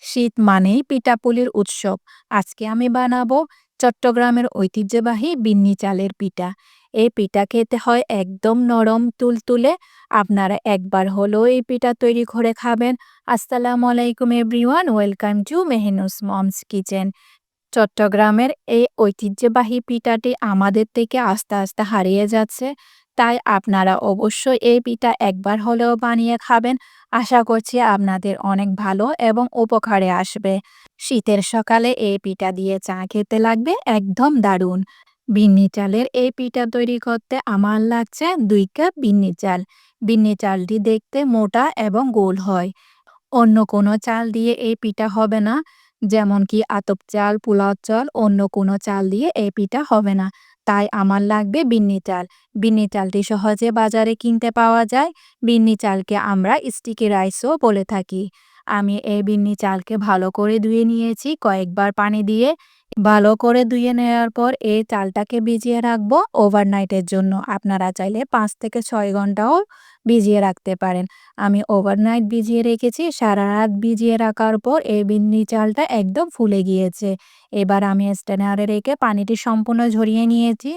শীত মানেই পিঠাপুলির উৎসব। আজকে আমি বানাবো চট্টগ্রামের ঐতিহ্যবাহী বিন্নি চালের পিঠা। এই পিঠা খেতে হয় একদম নরম তুলতুলে। আপনারা একবার হলেও এই পিঠা তৈরি করে খাবেন। আসসালামু আলাইকুম everyone, welcome to Mehnu's mom's kitchen. চট্টগ্রামের এই ঐতিহ্যবাহী পিঠাটি আমাদের থেকে আস্তে আস্তে হারিয়ে যাচ্ছে। তাই আপনারা অবশ্যই এই পিঠা একবার হলেও বানিয়ে খাবেন। আশা করছি আপনাদের অনেক ভালো এবং উপকারে আসবে। শীতের সকালে এই পিঠা দিয়ে চা খেতে লাগবে একদম দারুণ। বিন্নি চালের এই পিঠা তৈরি করতে আমার লাগছে 2 কাপ বিন্নি চাল। বিন্নি চালটি দেখতে মোটা এবং গোল হয়। অন্য কোনো চাল দিয়ে এই পিঠা হবে না। যেমন কি আতপ চাল, পোলাও চাল, অন্য কোনো চাল দিয়ে এই পিঠা হবে না। তাই আমার লাগবে বিন্নি চাল। বিন্নি চালটি সহজে বাজারে কিনতে পাওয়া যায়। বিন্নি চালকে আমরা স্টিকি রাইসও বলে থাকি। আমি এই বিন্নি চালকে ভালো করে ধুয়ে নিয়েছি কয়েকবার পানি দিয়ে। ভালো করে ধুয়ে নেওয়ার পর এই চালটাকে ভিজিয়ে রাখবো ওভারনাইটের জন্য। আপনারা চাইলে 5 থেকে 6 ঘন্টাও ভিজিয়ে রাখতে পারেন। আমি ওভারনাইট ভিজিয়ে রেখেছি। সারা রাত ভিজিয়ে রাখার পর এই বিন্নি চালটা একদম ফুলে গিয়েছে। এবার আমি স্ট্রেনারে রেখে পানিটি সম্পূর্ণ ঝরিয়ে নিয়েছি।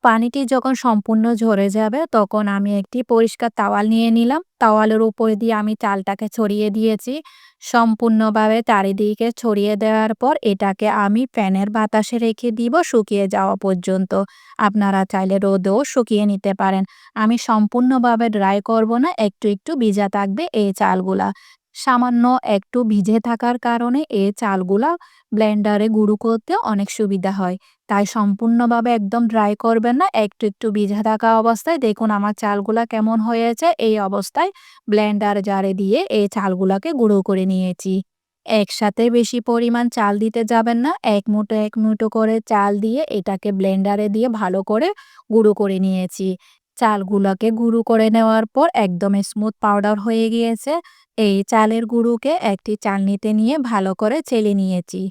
পানিটি যখন সম্পূর্ণ ঝরে যাবে তখন আমি একটি পরিষ্কার তাওয়াল নিয়ে নিলাম। তাওয়ালের উপর দিয়ে আমি চালটাকে ছড়িয়ে দিয়েছি। সম্পূর্ণভাবে চারিদিকে ছড়িয়ে দেওয়ার পর এটাকে আমি ফ্যানের বাতাসে রেখে দিব শুকিয়ে যাওয়া পর্যন্ত। আপনারা চাইলে রোদেও শুকিয়ে নিতে পারেন। আমি সম্পূর্ণভাবে ড্রাই করব না, একটু একটু ভিজা থাকবে এই চালগুলা। সামান্য একটু ভিজে থাকার কারণে এই চালগুলা ব্লেন্ডারে গুঁড়ো করতে অনেক সুবিধা হয়। তাই সম্পূর্ণভাবে একদম ড্রাই করবেন না, একটু একটু ভিজা থাকা অবস্থায় দেখুন আমার চালগুলা কেমন হয়েছে। এই অবস্থায় ব্লেন্ডার জারে দিয়ে এই চালগুলাকে গুঁড়ো করে নিয়েছি। একসাথে বেশি পরিমাণ চাল দিতে যাবেন না। এক মুঠো করে চাল দিয়ে এটাকে ব্লেন্ডারে দিয়ে ভালো করে গুঁড়ো করে নিয়েছি। চালগুলোকে গুঁড়ো করে নেওয়ার পর একদম স্মুথ পাউডার হয়ে গিয়েছে। এই চালের গুঁড়োকে একটি চালনিতে নিয়ে ভালো করে চেলে নিয়েছি।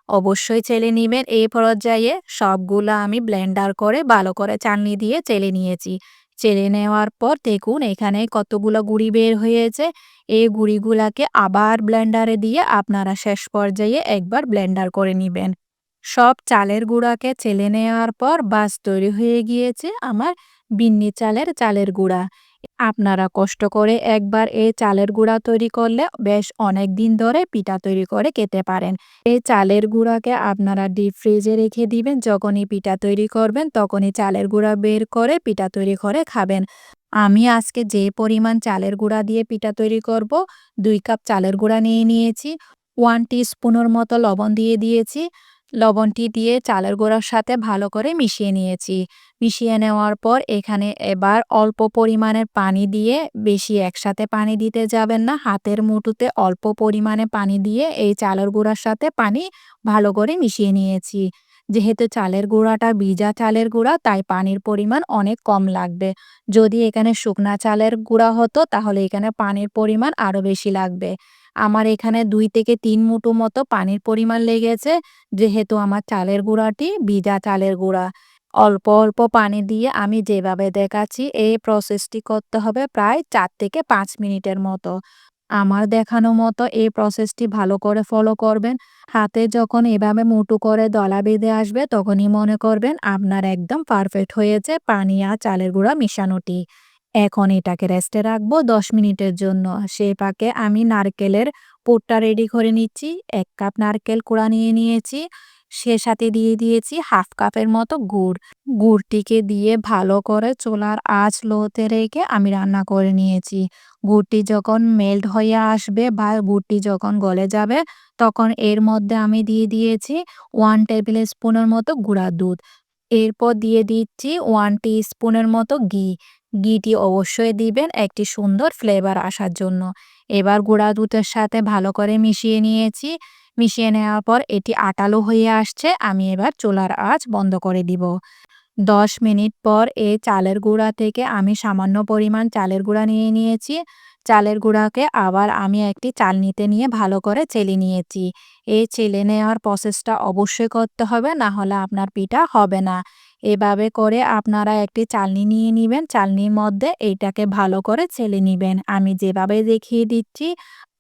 অবশ্যই চেলে নিবেন এই পর্যায়ে। সবগুলা আমি ব্লেন্ডার করে ভালো করে চালনি দিয়ে চেলে নিয়েছি। চেলে নেওয়ার পর দেখুন এখানে কতগুলো গুঁড়ি বের হয়েছে। এই গুঁড়িগুলাকে আবার ব্লেন্ডারে দিয়ে আপনারা শেষ পর্যায়ে একবার ব্লেন্ডার করে নিবেন। সব চালের গুঁড়াকে চেলে নেওয়ার পর বাস তৈরি হয়ে গিয়েছে আমার বিন্নি চালের গুঁড়া। আপনারা কষ্ট করে একবার এই চালের গুঁড়া তৈরি করলে বেশ অনেক দিন ধরে পিঠা তৈরি করে খেতে পারেন। এই চালের গুঁড়াকে আপনারা ডিপ ফ্রিজে রেখে দিবেন। যখনই পিঠা তৈরি করবেন তখনই চালের গুঁড়া বের করে পিঠা তৈরি করে খাবেন। আমি আজকে যে পরিমাণ চালের গুঁড়া দিয়ে পিঠা তৈরি করব, 2 কাপ চালের গুঁড়া নিয়ে নিয়েছি। 1 টিস্পুনের মতো লবণ দিয়ে দিয়েছি। লবণটি দিয়ে চালের গুঁড়ার সাথে ভালো করে মিশিয়ে নিয়েছি। মিশিয়ে নেওয়ার পর এখানে এবার অল্প পরিমাণের পানি দিয়ে, বেশি একসাথে পানি দিতে যাবেন না। হাতের মুঠোতে অল্প পরিমাণে পানি দিয়ে এই চালের গুঁড়ার সাথে পানি ভালো করে মিশিয়ে নিয়েছি। যেহেতু চালের গুঁড়াটা ভিজা চালের গুঁড়া তাই পানির পরিমাণ অনেক কম লাগবে। যদি এখানে শুকনা চালের গুঁড়া হতো তাহলে এখানে পানির পরিমাণ আরও বেশি লাগবে। আমার এখানে 2 থেকে 3 মুঠো মতো পানির পরিমাণ লেগেছে। যেহেতু আমার চালের গুঁড়াটি ভিজা চালের গুঁড়া। অল্প অল্প পানি দিয়ে আমি যেভাবে দেখাচ্ছি এই প্রসেসটি করতে হবে প্রায় 4 থেকে 5 মিনিটের মতো। আমার দেখানো মতো এই প্রসেসটি ভালো করে ফলো করবেন। হাতে যখন এভাবে মুঠো করে দলা বেঁধে আসবে তখনই মনে করবেন আপনার একদম পারফেক্ট হয়েছে পানি আর চালের গুঁড়া মিশানোটি। এখন এটাকে রেস্টে রাখবো 10 মিনিটের জন্য। সেই ফাঁকে আমি নারকেলের পুরটা রেডি করে নিচ্ছি। 1 কাপ নারকেল কোড়া নিয়ে নিয়েছি। সে সাথে দিয়ে দিয়েছি হাফ কাপের মতো গুড়। গুড়টিকে দিয়ে ভালো করে চুলার আঁচ লোতে রেখে আমি রান্না করে নিয়েছি। গুড়টি যখন মেল্ট হয়ে আসবে বা গুড়টি যখন গলে যাবে তখন এর মধ্যে আমি দিয়ে দিয়েছি 1 টেবিল স্পুনের মতো গুঁড়া দুধ। এরপর দিয়ে দিচ্ছি 1 টিস্পুনের মতো ঘি। ঘিটি অবশ্যই দিবেন একটি সুন্দর ফ্লেভার আসার জন্য। এবার গুঁড়া দুধের সাথে ভালো করে মিশিয়ে নিয়েছি। মিশিয়ে নেওয়ার পর এটি আঠালো হয়ে আসছে। আমি এবার চুলার আঁচ বন্ধ করে দিব। 10 মিনিট পর এই চালের গুঁড়া থেকে আমি সামান্য পরিমাণ চালের গুঁড়া নিয়ে নিয়েছি। চালের গুঁড়াকে আবার আমি একটি চালনিতে নিয়ে ভালো করে চেলে নিয়েছি। এই চেলে নেওয়ার প্রসেসটা অবশ্যই করতে হবে, না হলে আপনার পিঠা হবে না। এভাবে করে আপনারা একটি চালনি নিয়ে নিবেন। চালনির মধ্যে এইটাকে ভালো করে চেলে নিবেন। আমি যেভাবে দেখিয়ে দিচ্ছি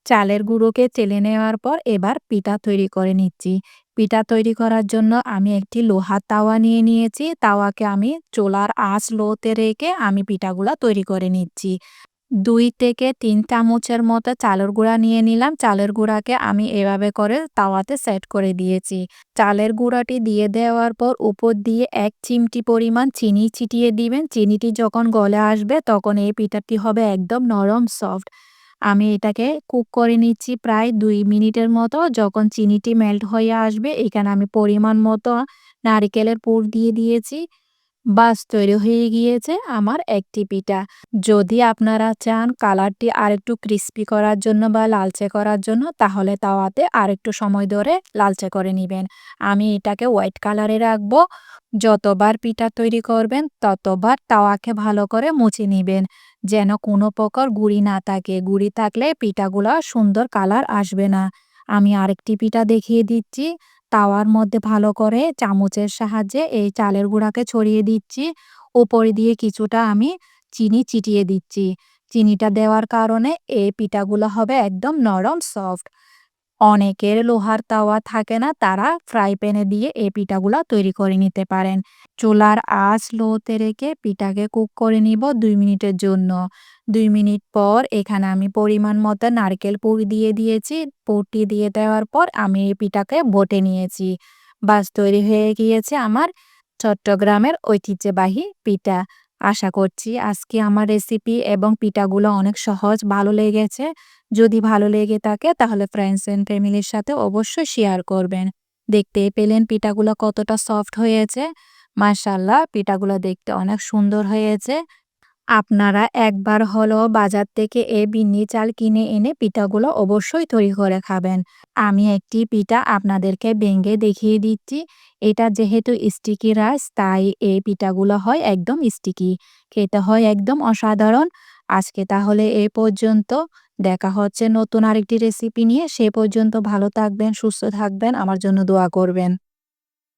চালের গুঁড়োকে চেলে নেওয়ার পর এবার পিঠা তৈরি করে নিচ্ছি। পিঠা তৈরি করার জন্য আমি একটি লোহার তাওয়া নিয়ে নিয়েছি। তাওয়াকে আমি চুলার আঁচ লোতে রেখে আমি পিঠাগুলা তৈরি করে নিচ্ছি। ২ থেকে ৩ চামচের মতো চালের গুঁড়া নিয়ে নিলাম। চালের গুঁড়াকে আমি এভাবে করে তাওয়াতে সেট করে দিয়েছি। চালের গুঁড়াটি দিয়ে দেওয়ার পর উপর দিয়ে ১ চিমটি পরিমাণ চিনি ছিটিয়ে দিবেন। চিনিটি যখন গলে আসবে তখন এই পিঠাটি হবে একদম নরম সফট। আমি এটাকে কুক করে নিচ্ছি প্রায় ২ মিনিটের মতো। যখন চিনিটি মেল্ট হয়ে আসবে এখানে আমি পরিমাণ মতো নারিকেলের পুর দিয়ে দিয়েছি। বাস তৈরি হয়ে গিয়েছে আমার একটি পিঠা। যদি আপনারা চান কালারটি আরেকটু ক্রিস্পি করার জন্য বা লালচে করার জন্য তাহলে তাওয়াতে আরেকটু সময় ধরে লালচে করে নিবেন। আমি এটাকে হোয়াইট কালারে রাখবো। যতবার পিঠা তৈরি করবেন ততবার তাওয়াকে ভালো করে মুছে নিবেন যেন কোনো প্রকার গুঁড়ি না থাকে। গুঁড়ি থাকলে পিঠাগুলা সুন্দর কালার আসবে না। আমি আরেকটি পিঠা দেখিয়ে দিচ্ছি। তাওয়ার মধ্যে ভালো করে চামচের সাহায্যে এই চালের গুঁড়াকে ছড়িয়ে দিচ্ছি। উপরে দিয়ে কিছুটা আমি চিনি ছিটিয়ে দিচ্ছি। চিনিটা দেওয়ার কারণে এই পিঠাগুলো হবে একদম নরম সফট। অনেকের লোহার তাওয়া থাকে না, তারা ফ্রাই প্যানে দিয়ে এই পিঠাগুলা তৈরি করে নিতে পারেন। চুলার আঁচ লোতে রেখে পিঠাকে কুক করে নিব ২ মিনিটের জন্য। ২ মিনিট পর এখানে আমি পরিমাণ মতো নারকেল পুর দিয়ে দিয়েছি। পুরটি দিয়ে দেওয়ার পর আমি এই পিঠাকে বটে নিয়েছি। বাস তৈরি হয়ে গিয়েছে আমার চট্টগ্রামের ঐতিহ্যবাহী পিঠা। আশা করছি আজকে আমার রেসিপি এবং পিঠাগুলো অনেক সহজ ভালো লেগেছে। যদি ভালো লেগে থাকে তাহলে ফ্রেন্ডস এন্ড ফ্যামিলির সাথে অবশ্যই শেয়ার করবেন। দেখতেই পেলেন পিঠাগুলো কতটা সফট হয়েছে। মাশাআল্লাহ পিঠাগুলো দেখতে অনেক সুন্দর হয়েছে। আপনারা একবার হলেও বাজার থেকে এই বিন্নি চাল কিনে এনে পিঠাগুলো অবশ্যই তৈরি করে খাবেন। আমি একটি পিঠা আপনাদেরকে ভেঙে দেখিয়ে দিচ্ছি। এটা যেহেতু স্টিকি রাইস তাই এই পিঠাগুলো হয় একদম স্টিকি। খেতে হয় একদম অসাধারণ। আজকে তাহলে এই পর্যন্ত। দেখা হচ্ছে নতুন আরেকটি রেসিপি নিয়ে। সে পর্যন্ত ভালো থাকবেন, সুস্থ থাকবেন, আমার জন্য দোয়া করবেন।